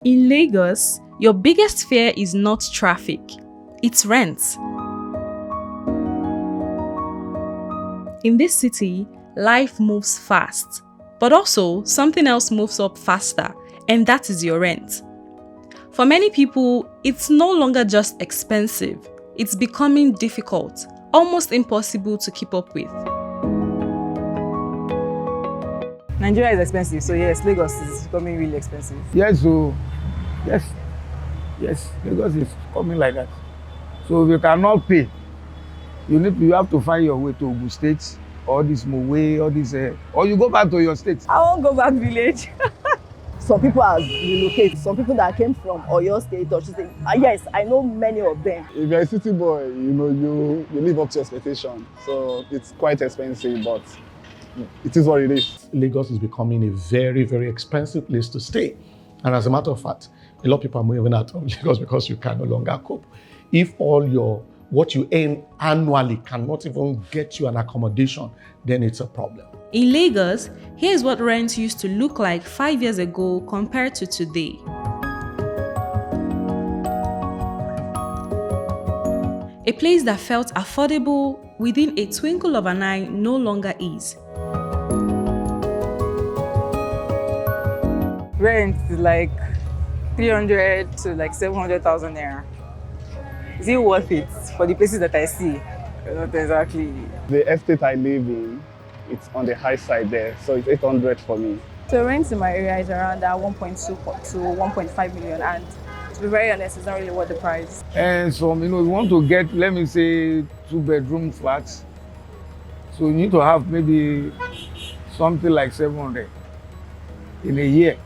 In Lagos, your biggest fear is not traffic, it's rent. In this city, life moves fast, but also something else moves up faster, and that is your rent. For many people, it's no longer just expensive, it's becoming difficult, almost impossible to keep up with. Nigeria is expensive, so yes, Lagos is becoming really expensive. Yes, so yes, Lagos is coming like that. So if you cannot pay, you have to find your way to Ogun State, all this Mowe, all this, or you go back to your state. I won't go back village. Some people have relocated. Some people that came from Oyo State or something. Yes, I know many of them. If you're a city boy, you live up to expectation. So it's quite expensive, but it is what it is. Lagos is becoming a very, very expensive place to stay. And as a matter of fact, a lot of people are moving out of Lagos because you can no longer cope. If what you earn annually cannot even get you an accommodation, then it's a problem. In Lagos, here's what rent used to look like 5 years ago compared to today. A place that felt affordable within a twinkle of an eye no longer is. Rent is like 300 to like 700,000 naira. Is it worth it for the places that I see? Not exactly. The estate I live in, it's on the high side there, so it's 800 for me. So rent in my area is around 1.2 to 1.5 million, and to be very honest, it's not really worth the price. And so, you want to get, let me say, 2-bedroom flats. So you need to have maybe something like 700 in a year.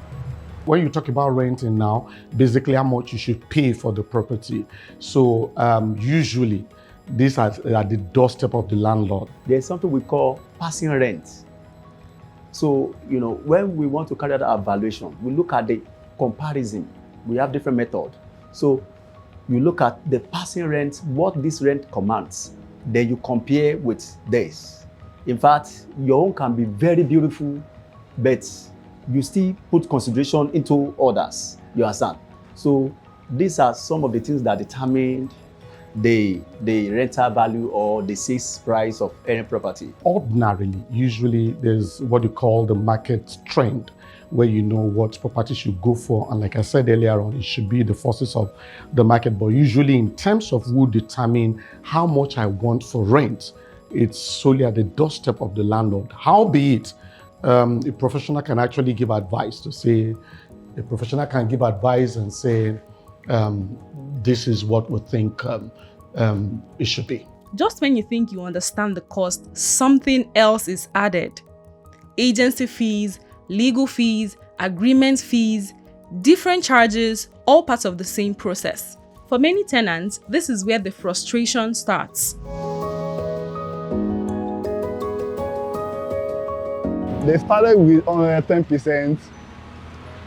When you talk about renting now, basically how much you should pay for the property. So usually, these are at the doorstep of the landlord. There's something we call passing rent. So, when we want to carry out our valuation, we look at the comparison. We have different methods. So, you look at the passing rent, what this rent commands. Then you compare with this. In fact, your own can be very beautiful, but you still put consideration into others. You understand? So, these are some of the things that determine the rental value or the sales price of any property. Ordinarily, usually there's what you call the market trend, where you know what property should go for. And like I said earlier on, it should be the forces of the market. But usually in terms of who determine how much I want for rent, it's solely at the doorstep of the landlord. Howbeit, a professional can actually give advice and say, this is what we think it should be. Just when you think you understand the cost, something else is added. Agency fees, legal fees, agreement fees, different charges, all parts of the same process. For many tenants, this is where the frustration starts. They started with 10%,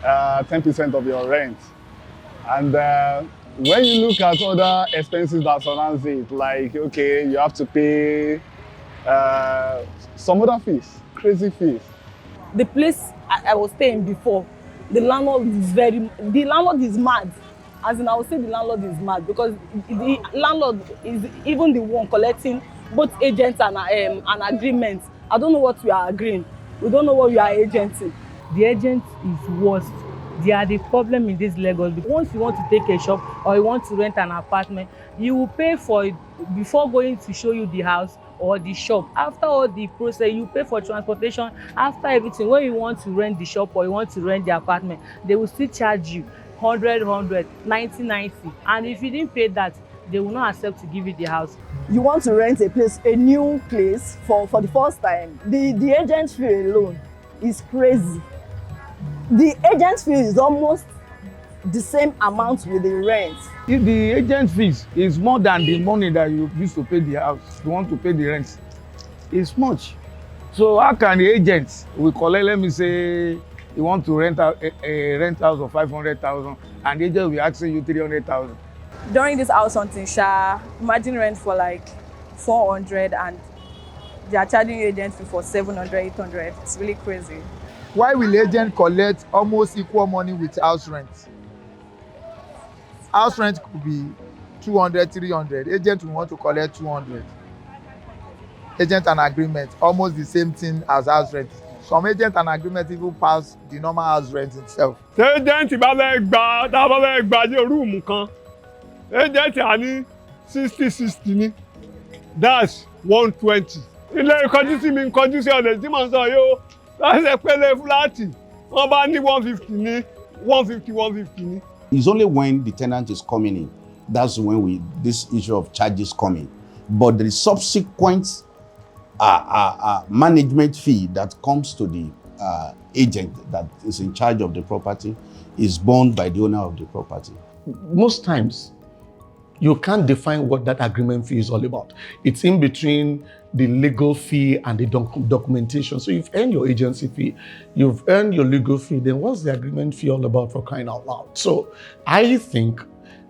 10% of your rent. And when you look at other expenses that surround it, like, okay, you have to pay some other fees, crazy fees. The place I was staying before, the landlord is mad. As in, I would say the landlord is mad because the landlord is even the one collecting both agents and an agreement. I don't know what we are agreeing. We don't know what we are agenting. The agent is worst. They are the problem in this Lagos. Once you want to take a shop or you want to rent an apartment, you will pay for it before going to show you the house or the shop. After all the process, you pay for transportation. After everything, when you want to rent the shop or you want to rent the apartment, they will still charge you 100, 90. And if you didn't pay that, they will not accept to give you the house. You want to rent a new place for the first time. The agent fee alone is crazy. The agent fee is almost the same amount with the rent. If the agent fees is more than the money that you used to pay the house, you want to pay the rent, it's much. So how can the agent, we collect, let me say, you want to rent out a rent house of 500,000 and the agent will asking you 300,000. During this house hunting, imagine rent for like 400 and they are charging you agent fee for 700, 800. It's really crazy. Why will agent collect almost equal money with house rent? House rent could be 200, 300. Agent will want to collect 200. Agent and agreement, almost the same thing as house rent. Some agent and agreement even pass the normal house rent itself. Agent bá fẹ́ gba tá bá fẹ́ gba ní rúùmù kan, agent á ní 60 ní, that's 120. Ilé ìkọjú sí mi ń kọjú sí ọ̀dẹ̀ tí mò ń sọ yóò láti ṣe pélé fúláàtì, wọ́n bá ní 150 ní, 150 ní. It's only when the tenant is coming in, that's when this issue of charges come in. But the subsequent management fee that comes to the agent that is in charge of the property is borne by the owner of the property. Most times, you can't define what that agreement fee is all about. It's in between the legal fee and the documentation. So you've earned your agency fee, you've earned your legal fee, then what's the agreement fee all about, for crying out loud? So I think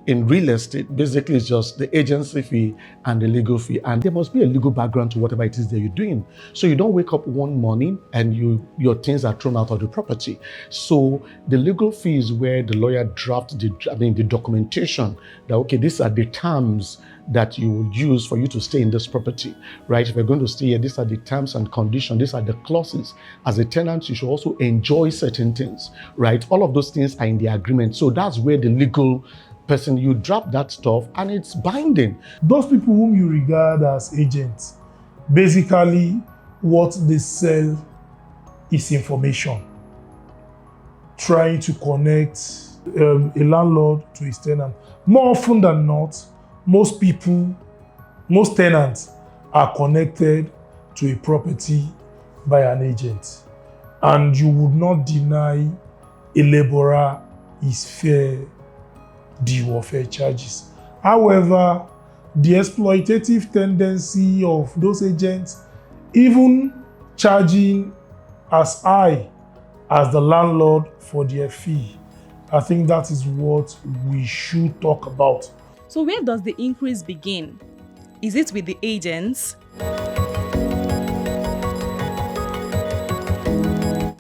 in real estate, basically it's just the agency fee and the legal fee. And there must be a legal background to whatever it is that you're doing. So you don't wake up one morning and your things are thrown out of the property. So the legal fee is where the lawyer drafts the documentation that, okay, these are the terms that you would use for you to stay in this property, right? If you're going to stay here, these are the terms and conditions, these are the clauses. As a tenant, you should also enjoy certain things, right? All of those things are in the agreement. So that's where the legal person, you drop that stuff and it's binding. Those people whom you regard as agents, basically what they sell is information. Trying to connect a landlord to his tenant. More often than not, most tenants are connected to a property by an agent. And you would not deny a laborer his fair due of fair charges. However, the exploitative tendency of those agents, even charging as high as the landlord for their fee, I think that is what we should talk about. So where does the increase begin? Is it with the agents?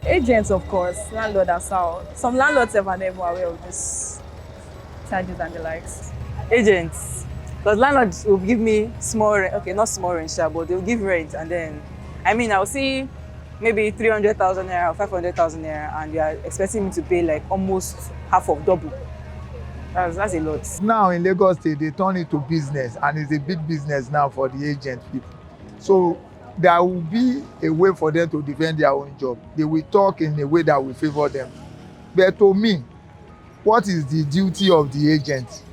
Agents, of course, landlord as well. Some landlords are never aware of this charges and the likes. Agents, because landlords will give me small rent, okay, not small rent, but they'll give rent, and then, I mean, I'll see maybe 300,000 naira or 500,000 naira, and you are expecting me to pay like almost half of double. That's a lot. Now in Lagos State, they turn it to business, and it's a big business now for the agent people. So there will be a way for them to defend their own job. They will talk in a way that will favor them. But to me, what is the duty of the agent?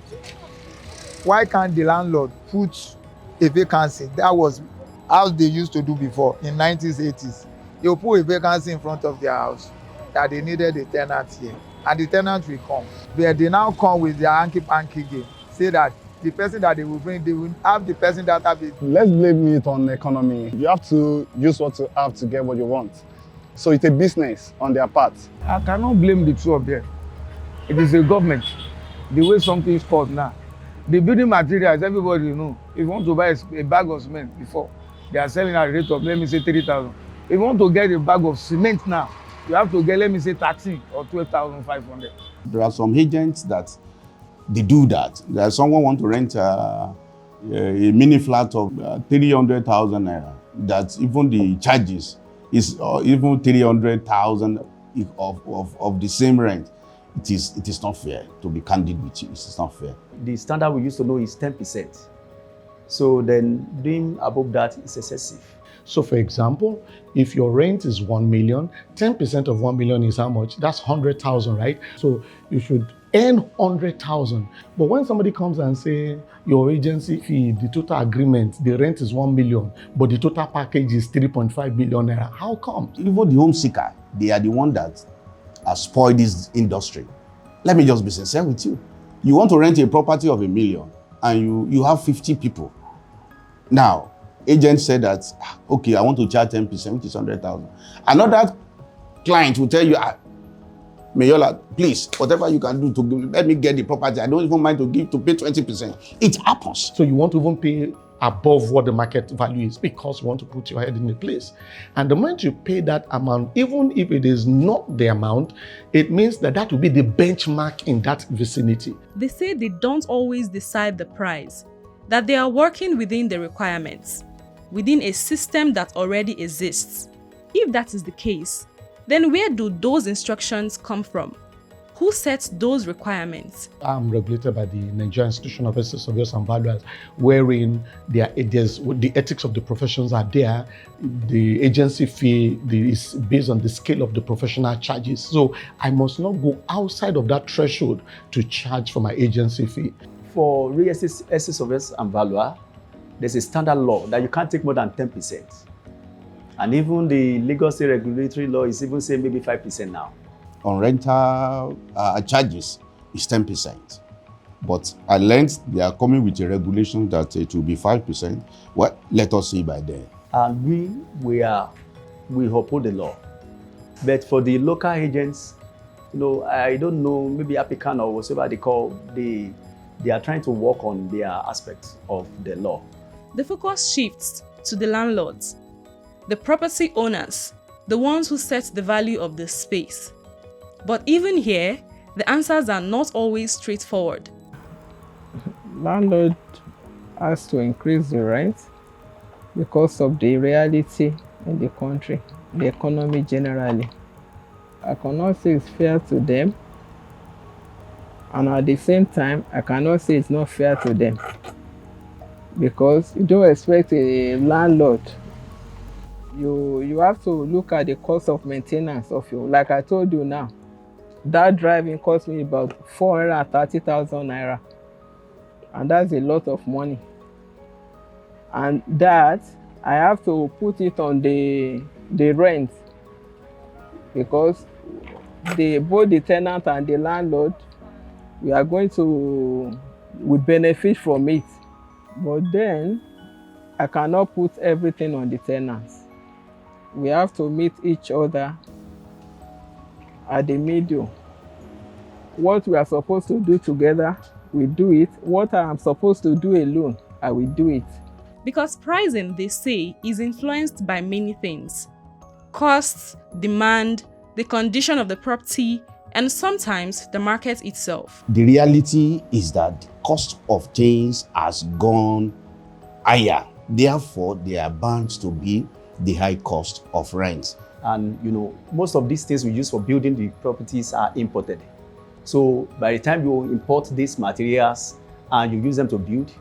Why can't the landlord put a vacancy? That was how they used to do before in 1980s. They will put a vacancy in front of their house that they needed a tenant here, and the tenant will come. But they now come with their hanky-panky game, say that the person that they will bring, they will have the person that have it. Let's blame it on the economy. You have to use what you have to get what you want. So it's a business on their part. I cannot blame the two of them. It is the government, the way something is called now. The building materials, everybody know. If you want to buy a bag of cement before, they are selling at a rate of, let me say, 3,000. If you want to get a bag of cement now, you have to get, let me say, 13 or 12,500. There are some agents that they do that. There's someone want to rent a mini flat of 300,000 naira. That even the charges is even 300,000 of the same rent. It is not fair, to be candid with you. It is not fair. The standard we used to know is 10%. So then doing above that is excessive. So for example, if your rent is 1 million, 10% of 1 million is how much? That's 100,000, right? So you should earn 100,000. But when somebody comes and say your agency fee, the total agreement, the rent is 1 million, but the total package is 3.5 million naira, how come? Even the home seeker, they are the one that spoiled this industry. Let me just be sincere with you. You want to rent a property of 1 million and you have 50 people. Now, agent said that, okay, I want to charge 10%, which is 100,000. Another client will tell you, Mayola, please, whatever you can do to let me get the property. I don't even mind to pay 20%. It happens. So you want to even pay above what the market value is because you want to put your head in a place. And the moment you pay that amount, even if it is not the amount, it means that that will be the benchmark in that vicinity. They say they don't always decide the price, that they are working within the requirements, within a system that already exists. If that is the case, then where do those instructions come from? Who sets those requirements? I'm regulated by the Nigerian Institution of Ethics, Surveyors and Valuers, wherein the ethics of the professions are there. The agency fee is based on the scale of the professional charges. So I must not go outside of that threshold to charge for my agency fee. For real estate surveyors and valuer, there's a standard law that you can't take more than 10%. And even the Lagos State regulatory law is even saying maybe 5% now. On rental charges is 10%. But I learned they are coming with a regulation that it will be 5%. Well, let us see by then. And we uphold the law. But for the local agents, I don't know, maybe applicant or whatever they call, they are trying to work on their aspects of the law. The focus shifts to the landlords, the property owners, the ones who set the value of the space. But even here, the answers are not always straightforward. Landlord has to increase the rent because of the reality in the country, the economy generally. I cannot say it's fair to them, and at the same time, I cannot say it's not fair to them, because you don't expect a landlord. You have to look at the cost of maintenance of you. Like I told you now, that driving cost me about 430,000 naira, and that's a lot of money. And that I have to put it on the rent, because both the tenant and the landlord, we benefit from it. But then I cannot put everything on the tenants. We have to meet each other at the middle. What we are supposed to do together, we do it. What I am supposed to do alone, I will do it. Because pricing, they say, is influenced by many things: costs, demand, the condition of the property, and sometimes the market itself. The reality is that the cost of things has gone higher. Therefore, they are bound to be the high cost of rent. And most of these things we use for building the properties are imported. So by the time you import these materials and you use them to build,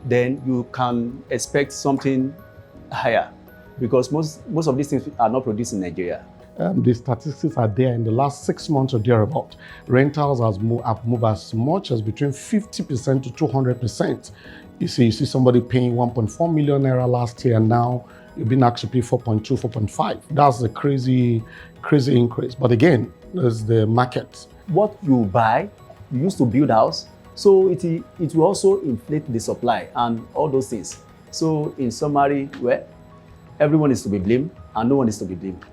then you can expect something higher, because most of these things are not produced in Nigeria. The statistics are there. In the last 6 months or thereabout, rentals have moved as much as between 50% to 200%. You see somebody paying 1.4 million naira last year, and now you've been asked to pay 4.2, 4.5. That's a crazy increase. But again, there's the market. What you buy, you used to build house, so it will also inflate the supply and all those things. So in summary, everyone is to be blamed and no one is to be blamed.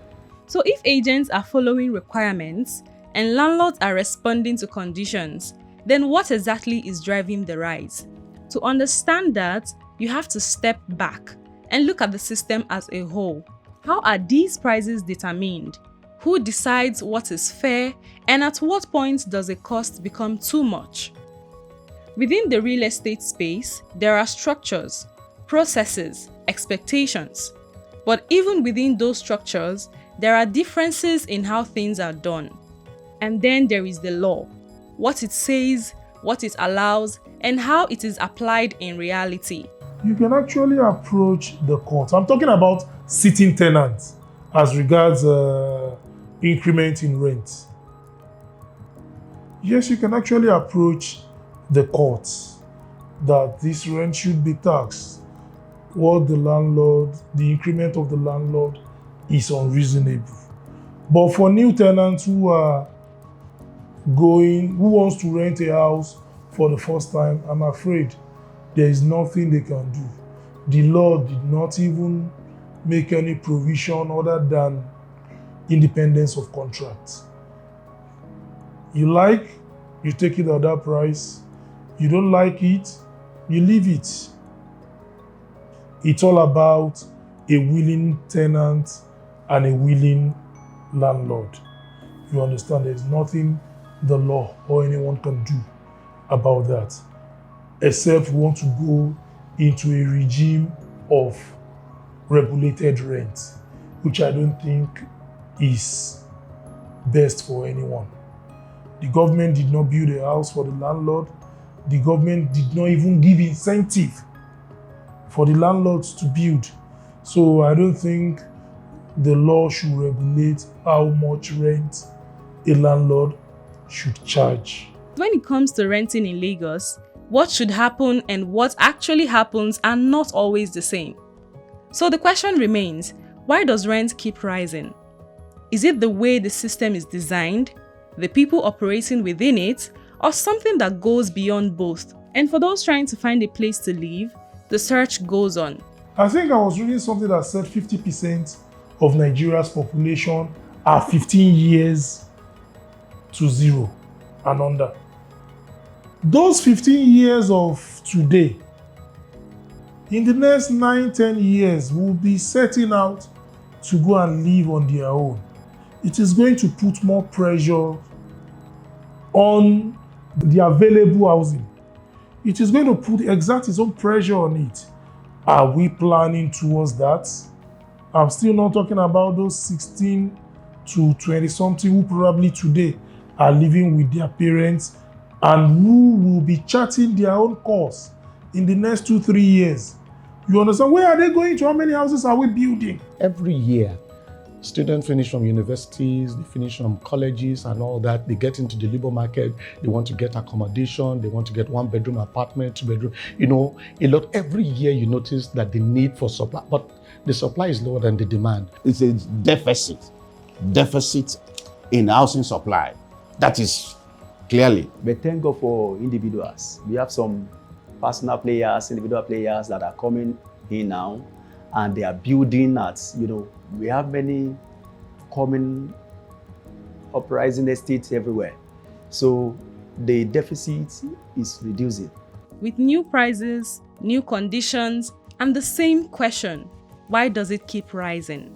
So if agents are following requirements and landlords are responding to conditions, then what exactly is driving the rise? To understand that, you have to step back and look at the system as a whole. How are these prices determined? Who decides what is fair, and at what point does a cost become too much? Within the real estate space, there are structures, processes, expectations. But even within those structures, there are differences in how things are done. And then there is the law, what it says, what it allows, and how it is applied in reality. You can actually approach the court. I'm talking about sitting tenants as regards increment in rent. Yes, you can actually approach the court that this rent should be taxed. What the increment of the landlord is unreasonable. But for new tenants who wants to rent a house for the first time, I'm afraid there is nothing they can do. The law did not even make any provision other than independence of contract. You like, you take it at that price. You don't like it, you leave it. It's all about a willing tenant and a willing landlord. You understand? There's nothing the law or anyone can do about that, except we want to go into a regime of regulated rent, which I don't think is best for anyone. The government did not build a house for the landlord. The government did not even give incentive for the landlords to build. So I don't think the law should regulate how much rent a landlord should charge. When it comes to renting in Lagos, what should happen and what actually happens are not always the same. So the question remains, why does rent keep rising? Is it the way the system is designed, the people operating within it, or something that goes beyond both? And for those trying to find a place to live, the search goes on. I think I was reading something that said 50% of Nigeria's population are 15 years to 0 and under. Those 15 years of today, in the next 9-10 years, will be setting out to go and live on their own. It is going to put more pressure on the available housing. It is going to exert its own pressure on it. Are we planning towards that? I'm still not talking about those 16 to 20 something who probably today are living with their parents and who will be charting their own course in the next 2-3 years. You understand? Where are they going to? How many houses are we building? Every year, students finish from universities, they finish from colleges and all that. They get into the labor market. They want to get accommodation. They want to get 1-bedroom apartment, 2-bedroom. You know, every year you notice that the need for supply, but the supply is lower than the demand. It's a deficit in housing supply. That is clearly. But thank God for individuals. We have some personal players, individual players that are coming in now, and they are building at, we have many coming uprising estates everywhere. So the deficit is reducing. With new prices, new conditions, and the same question, why does it keep rising?